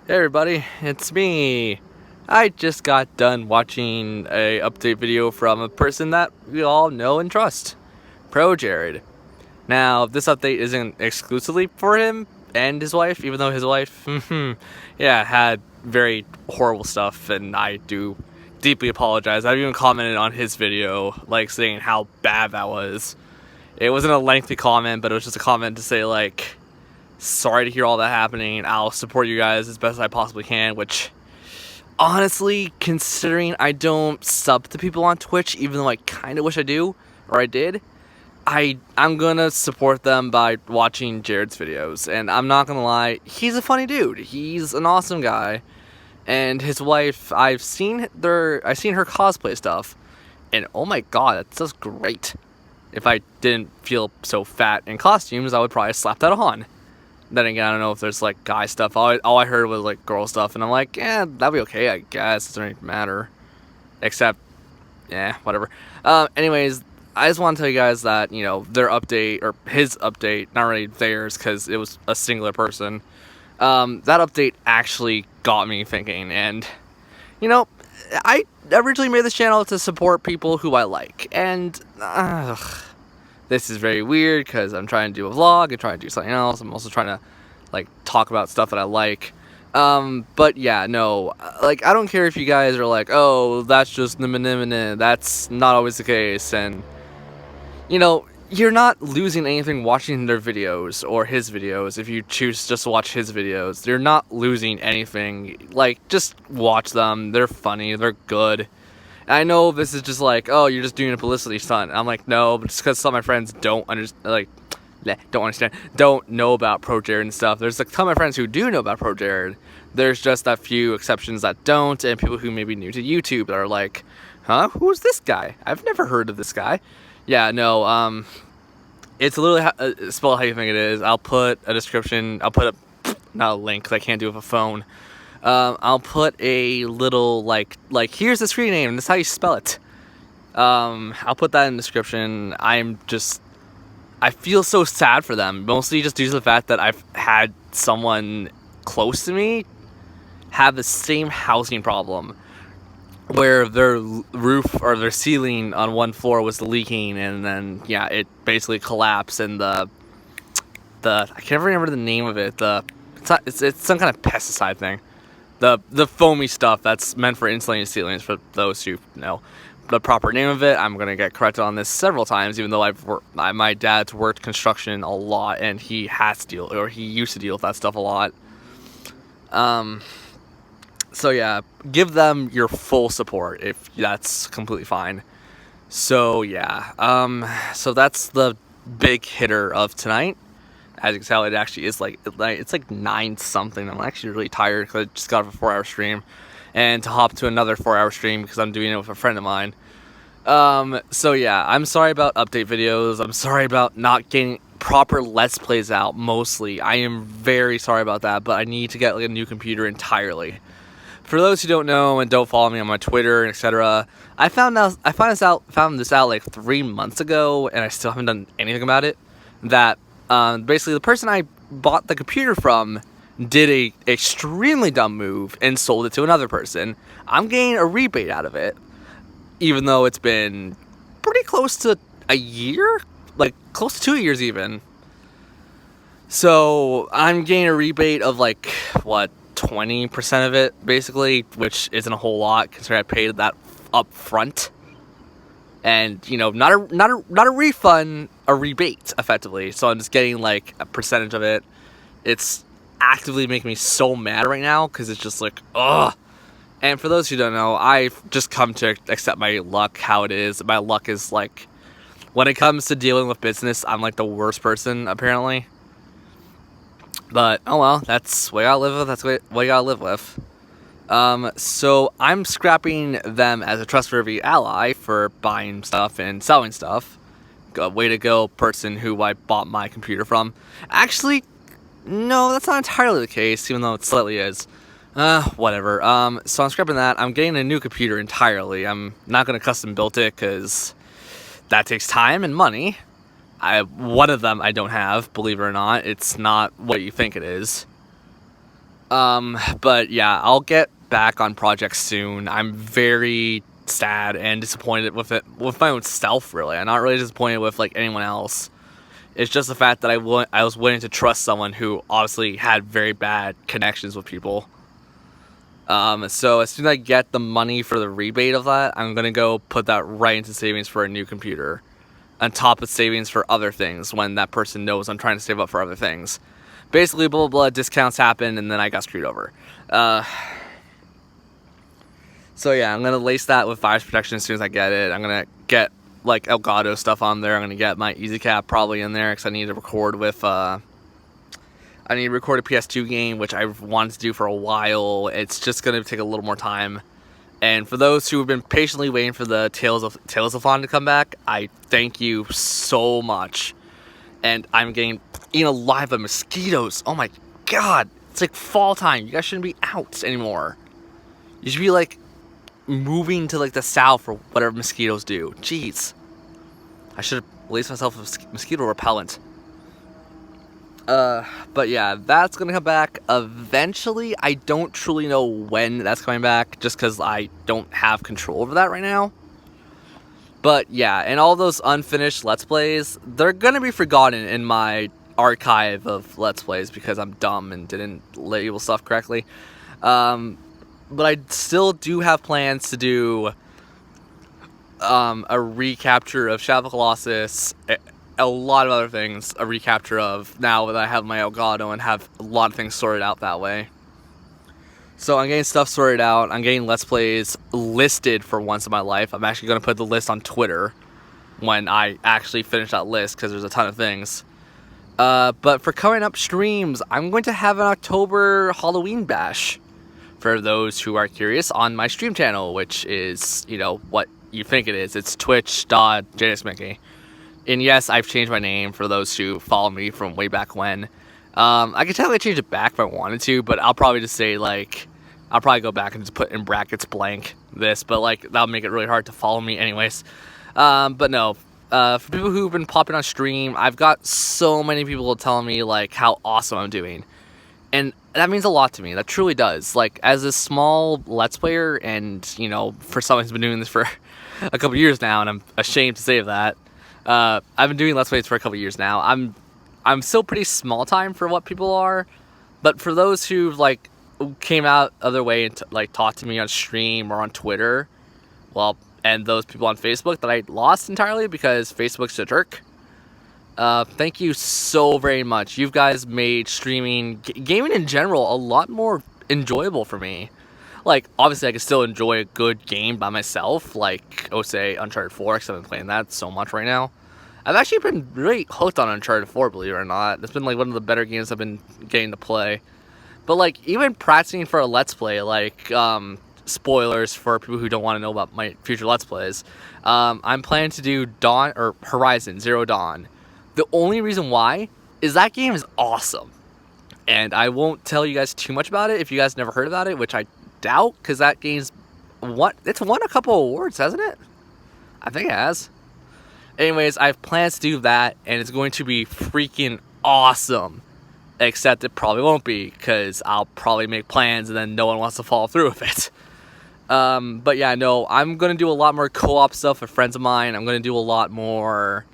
Hey everybody, it's me. I just got done watching a update video from a person that we all know and trust, ProJared. Now, this update isn't exclusively for him and his wife, even though his wife, had very horrible stuff, and I do deeply apologize. I've even commented on his video, like, saying how bad that was. It wasn't a lengthy comment, but it was just a comment to say, like, sorry to hear all that happening. I'll support you guys as best I possibly can, which, honestly, considering I don't sub to people on Twitch, even though I kind of wish I do, or I did, I'm gonna support them by watching Jared's videos. And I'm not gonna lie, he's a funny dude. He's an awesome guy. And his wife, I've seen her cosplay stuff, and oh my god, that's just great. If I didn't feel so fat in costumes, I would probably slap that on. Then again, I don't know if there's like guy stuff. All I heard was like girl stuff, and I'm like, yeah, that'd be okay, I guess. It doesn't really matter. Except, yeah, whatever. Anyways, I just want to tell you guys that, their update, or his update, not really theirs, because it was a singular person. That update actually got me thinking, and, I originally made this channel to support people who I like, and, this is very weird because I'm trying to do a vlog and trying to do something else. I'm also trying to like talk about stuff that I like. But yeah, no, like I don't care if you guys are like, oh, that's just that's not always the case, and you're not losing anything watching their videos or his videos. If you choose just to watch his videos, you're not losing anything. Like, just watch them. They're funny. They're good. I know this is just like, oh, you're just doing a publicity stunt. I'm like, no, but just because some of my friends don't understand, don't know about ProJared and stuff. There's a ton of my friends who do know about ProJared. There's just that few exceptions that don't, and people who may be new to YouTube that are like, huh, who's this guy? I've never heard of this guy. Yeah, no, it's literally spelled how you think it is. I'll put a description. I'll put not a link because I can't do it with a phone. I'll put a little, like, here's the screen name, and this is how you spell it. I'll put that in the description. I feel so sad for them, mostly just due to the fact that I've had someone close to me have the same housing problem, where their roof or their ceiling on one floor was leaking, and then, yeah, it basically collapsed, and I can't remember the name of it, it's some kind of pesticide thing. The foamy stuff that's meant for insulating ceilings, for those who know the proper name of it. I'm gonna get corrected on this several times, even though my dad's worked construction a lot, and he used to deal with that stuff a lot. So yeah, give them your full support if that's completely fine. So yeah, so that's the big hitter of tonight. As you can tell, it actually is it's like 9 something. I'm actually really tired because I just got off a 4-hour stream, and to hop to another 4-hour stream because I'm doing it with a friend of mine. So yeah, I'm sorry about update videos. I'm sorry about not getting proper Let's Plays out, mostly. I am very sorry about that, but I need to get like a new computer entirely. For those who don't know and don't follow me on my Twitter, etc., I found this out like 3 months ago, and I still haven't done anything about it. That basically the person I bought the computer from did a extremely dumb move and sold it to another person. I'm getting a rebate out of it, even though it's been pretty close to a year, like close to 2 years even. So I'm getting a rebate of like, what, 20% of it, basically, which isn't a whole lot considering I paid that up front. And, not a refund, a rebate, effectively. So I'm just getting like a percentage of it. It's actively making me so mad right now because it's just like, ugh. And for those who don't know, I've just come to accept my luck how it is. My luck is like, when it comes to dealing with business, I'm like the worst person, apparently. But, oh well, that's what you gotta live with. That's what you gotta live with. So I'm scrapping them as a trustworthy ally for buying stuff and selling stuff. Way to go, person who I bought my computer from. Actually, no, that's not entirely the case, even though it slightly is. Whatever. So I'm scrapping that. I'm getting a new computer entirely. I'm not gonna custom build it, because that takes time and money. One of them I don't have, believe it or not. It's not what you think it is. But yeah, I'll get back on projects soon. I'm very sad and disappointed with it, with my own self, really. I'm not really disappointed with like anyone else. It's just the fact that I was willing to trust someone who obviously had very bad connections with people. So as soon as I get the money for the rebate of that, I'm gonna go put that right into savings for a new computer, on top of savings for other things when that person knows I'm trying to save up for other things. Basically, blah, blah, blah, discounts happen, and then I got screwed over. So yeah, I'm going to lace that with virus protection as soon as I get it. I'm going to get, like, Elgato stuff on there. I'm going to get my EasyCap probably in there, because I need to record with, I need to record a PS2 game, which I've wanted to do for a while. It's just going to take a little more time. And for those who have been patiently waiting for the Tales of Fawn to come back, I thank you so much. And I'm getting eaten alive by mosquitoes. Oh my god. It's like fall time. You guys shouldn't be out anymore. You should be like moving to like the south or whatever mosquitoes do. Jeez. I should have released myself with mosquito repellent. But yeah, that's gonna come back eventually. I don't truly know when that's coming back, just because I don't have control over that right now. But yeah, and all those unfinished Let's Plays, they're gonna be forgotten in my archive of Let's Plays because I'm dumb and didn't label stuff correctly. But I still do have plans to do a recapture of Shadow of the Colossus, a lot of other things, a recapture of, now that I have my Elgato and have a lot of things sorted out that way. So I'm getting stuff sorted out. I'm getting Let's Plays listed for once in my life. I'm actually going to put the list on Twitter when I actually finish that list, because there's a ton of things. But for coming up streams, I'm going to have an October Halloween bash, for those who are curious, on my stream channel, which is, you know, what you think it is. It's twitch.jdsmickey. And yes, I've changed my name for those who follow me from way back when. I could technically change it back if I wanted to, but I'll probably just say, like, I'll probably go back and just put in brackets blank this, but, like, that'll make it really hard to follow me anyways. But no, for people who've been popping on stream, I've got so many people telling me, like, how awesome I'm doing. And that means a lot to me. That truly does. Like, as a small Let's Player, and, you know, for someone who's been doing this for a couple years now, and I'm ashamed to say that, I've been doing Let's Plays for a couple years now. I'm still pretty small time for what people are, but for those who like came out of their way and like talked to me on stream or on Twitter, well, and those people on Facebook that I lost entirely because Facebook's a jerk. Thank you so very much. You guys made streaming, gaming in general, a lot more enjoyable for me. Like, obviously I can still enjoy a good game by myself, like, say, Uncharted 4, because I've been playing that so much right now. I've actually been really hooked on Uncharted 4, believe it or not. It's been, like, one of the better games I've been getting to play. But, like, even practicing for a Let's Play, like, spoilers for people who don't want to know about my future Let's Plays, I'm planning to do Horizon Zero Dawn. The only reason why is that game is awesome. And I won't tell you guys too much about it if you guys never heard about it, which I doubt, because that game's won a couple awards, hasn't it? I think it has. Anyways, I have plans to do that, and it's going to be freaking awesome. Except it probably won't be, because I'll probably make plans and then no one wants to follow through with it. But yeah, no, I'm going to do a lot more co-op stuff with friends of mine. I'm going to do a lot more,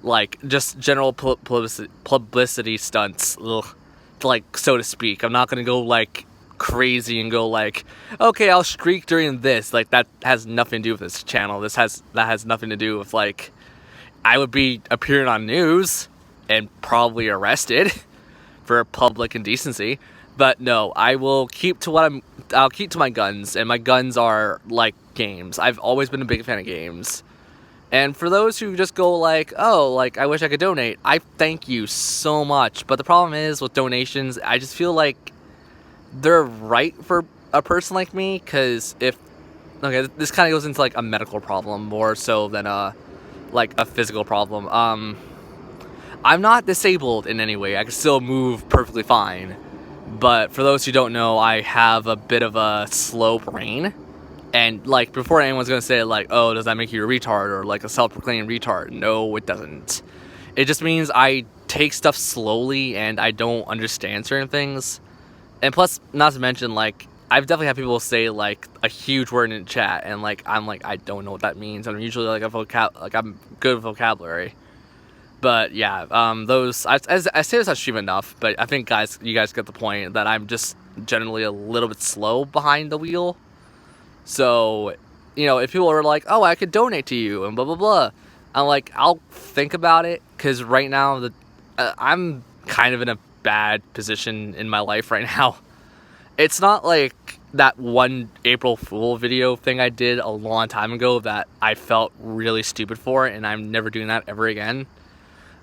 like, just general publicity stunts, like, so to speak. I'm not going to go, like, crazy and go like, okay, I'll streak during this. Like, that has nothing to do with this channel. That has nothing to do with, like, I would be appearing on news and probably arrested for public indecency. But no, I will keep to I'll keep to my guns, and my guns are, like, games. I've always been a big fan of games. And for those who just go like, oh, like, I wish I could donate, I thank you so much. But the problem is with donations, I just feel like they're right for a person like me, because okay, this kind of goes into, like, a medical problem more so than like a physical problem. I'm not disabled in any way. I can still move perfectly fine. But for those who don't know, I have a bit of a slow brain. And, like, before anyone's gonna say, like, oh, does that make you a retard or, like, a self-proclaimed retard? No, it doesn't. It just means I take stuff slowly and I don't understand certain things. And plus, not to mention, like, I've definitely had people say like a huge word in chat, and like I'm like, I don't know what that means. I'm usually like I'm good with vocabulary. But yeah, those I say this on stream enough, but I think you guys get the point that I'm just generally a little bit slow behind the wheel. So, you know, if people are like, oh, I could donate to you and blah blah blah, I'm like, I'll think about it, because right now I'm kind of in a bad position in my life right now. It's not like that one April Fool video thing I did a long time ago that I felt really stupid for, and I'm never doing that ever again.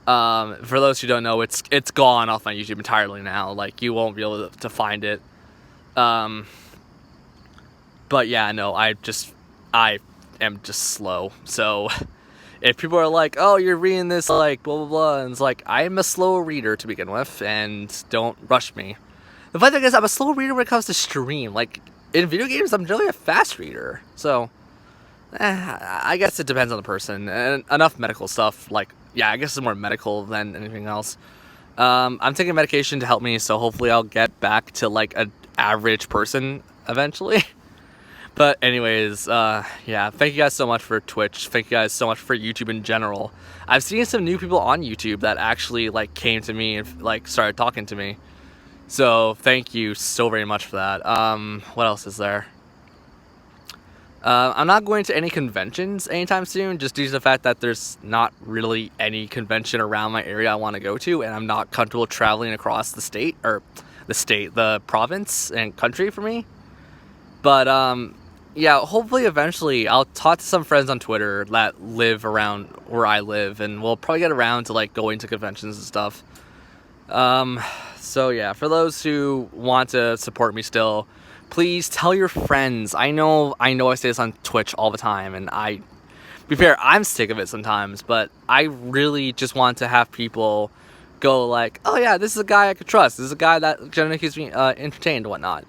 For those who don't know, it's gone off my YouTube entirely now. Like, you won't be able to find it. But yeah, no, I am just slow. So if people are like, oh, you're reading this like blah blah blah, and it's like, I'm a slow reader to begin with, and don't rush me. The funny thing is, I'm a slow reader when it comes to stream. Like, in video games, I'm generally a fast reader. So, I guess it depends on the person. And enough medical stuff. Like, yeah, I guess it's more medical than anything else. I'm taking medication to help me, so hopefully I'll get back to, like, an average person eventually. But anyways, yeah, thank you guys so much for Twitch. Thank you guys so much for YouTube in general. I've seen some new people on YouTube that actually, like, came to me and, like, started talking to me. So, thank you so very much for that. What else is there? I'm not going to any conventions anytime soon, just due to the fact that there's not really any convention around my area I want to go to, and I'm not comfortable traveling across the state, or the province and country for me. But, yeah, hopefully eventually I'll talk to some friends on Twitter that live around where I live, and we'll probably get around to, like, going to conventions and stuff. So yeah, for those who want to support me still, please tell your friends. I know I say this on Twitch all the time, and to be fair, I'm sick of it sometimes, but I really just want to have people go like, oh yeah, this is a guy I could trust. This is a guy that generally keeps me entertained and whatnot.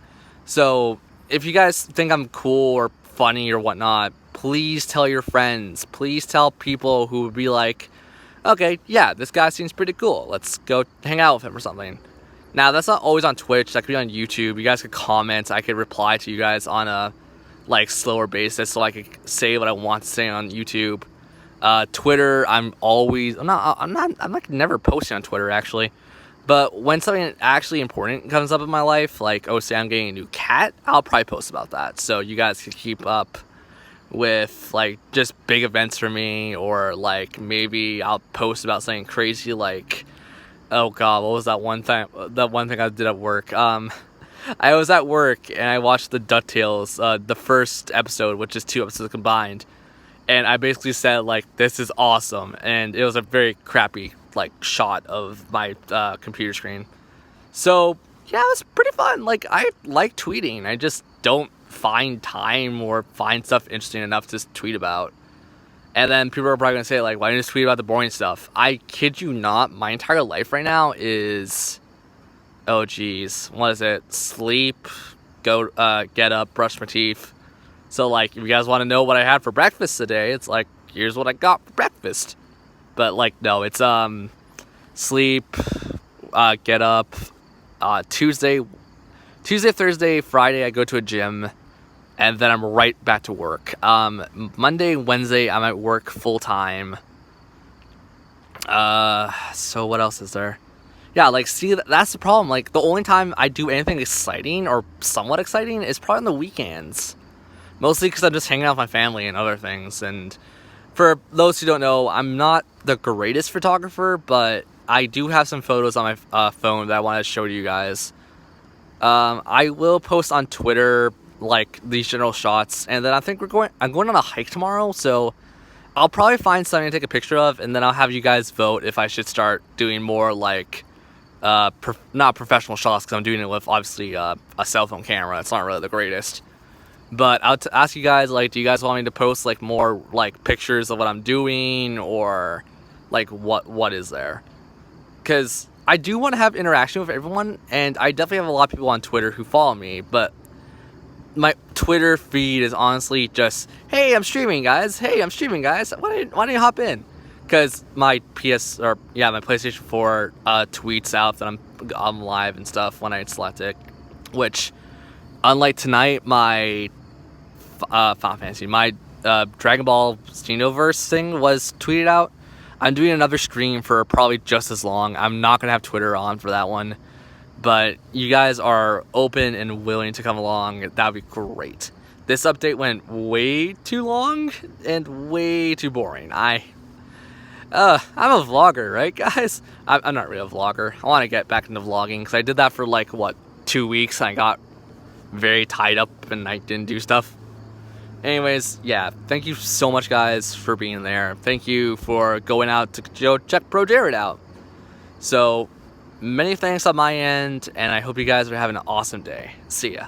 So if you guys think I'm cool or funny or whatnot, please tell your friends. Please tell people who would be like, okay, yeah, this guy seems pretty cool. Let's go hang out with him or something. Now, that's not always on Twitch. That could be on YouTube. You guys could comment. I could reply to you guys on a, like, slower basis, so I could say what I want to say on YouTube. Twitter, I'm like never posting on Twitter, actually. But when something actually important comes up in my life, like, oh, say I'm getting a new cat, I'll probably post about that. So you guys can keep up with, like, just big events for me, or, like, maybe I'll post about something crazy, like, oh god, what was that one thing I did at work? I was at work and I watched the DuckTales, the first episode, which is 2 episodes combined, and I basically said, like, this is awesome, and it was a very crappy, like, shot of my computer screen. So yeah, it was pretty fun. Like, I like tweeting, I just don't find time or find stuff interesting enough to tweet about. And then people are probably going to say, like, why don't you just tweet about the boring stuff? I kid you not, my entire life right now is, oh geez, what is it? Sleep, go, get up, brush my teeth. So, like, if you guys want to know what I had for breakfast today, it's like, here's what I got for breakfast. But, like, no, it's, sleep, get up, Tuesday, Thursday, Friday, I go to a gym. And then I'm right back to work. Monday, Wednesday, I'm at work full time. So what else is there? Yeah, like, see, that's the problem. Like, the only time I do anything exciting or somewhat exciting is probably on the weekends. Mostly because I'm just hanging out with my family and other things. And for those who don't know, I'm not the greatest photographer, but I do have some photos on my phone that I want to show to you guys. I will post on Twitter, like, these general shots, and then I think I'm going on a hike tomorrow, so I'll probably find something to take a picture of, and then I'll have you guys vote if I should start doing more, like, not professional shots, because I'm doing it with, obviously, a cell phone camera. It's not really the greatest, but I'll ask you guys, like, do you guys want me to post, like, more, like, pictures of what I'm doing, or, like, what is there? Because I do want to have interaction with everyone, and I definitely have a lot of people on Twitter who follow me, but my Twitter feed is honestly just, hey, I'm streaming, guys. Hey, I'm streaming, guys. Why don't you hop in? Because my PlayStation 4 tweets out that I'm live and stuff when I select it. which, unlike tonight, my Final Fantasy, my Dragon Ball Xenoverse thing was tweeted out. I'm doing another stream for probably just as long. I'm not going to have Twitter on for that one. But you guys are open and willing to come along. That would be great. This update went way too long and way too boring. I'm a vlogger, right, guys? I'm not really a vlogger. I want to get back into vlogging because I did that for like, what, 2 weeks, and I got very tied up and I didn't do stuff. Anyways, yeah, thank you so much, guys, for being there. Thank you for going out to go check ProJared out. So, many thanks on my end, and I hope you guys are having an awesome day. See ya.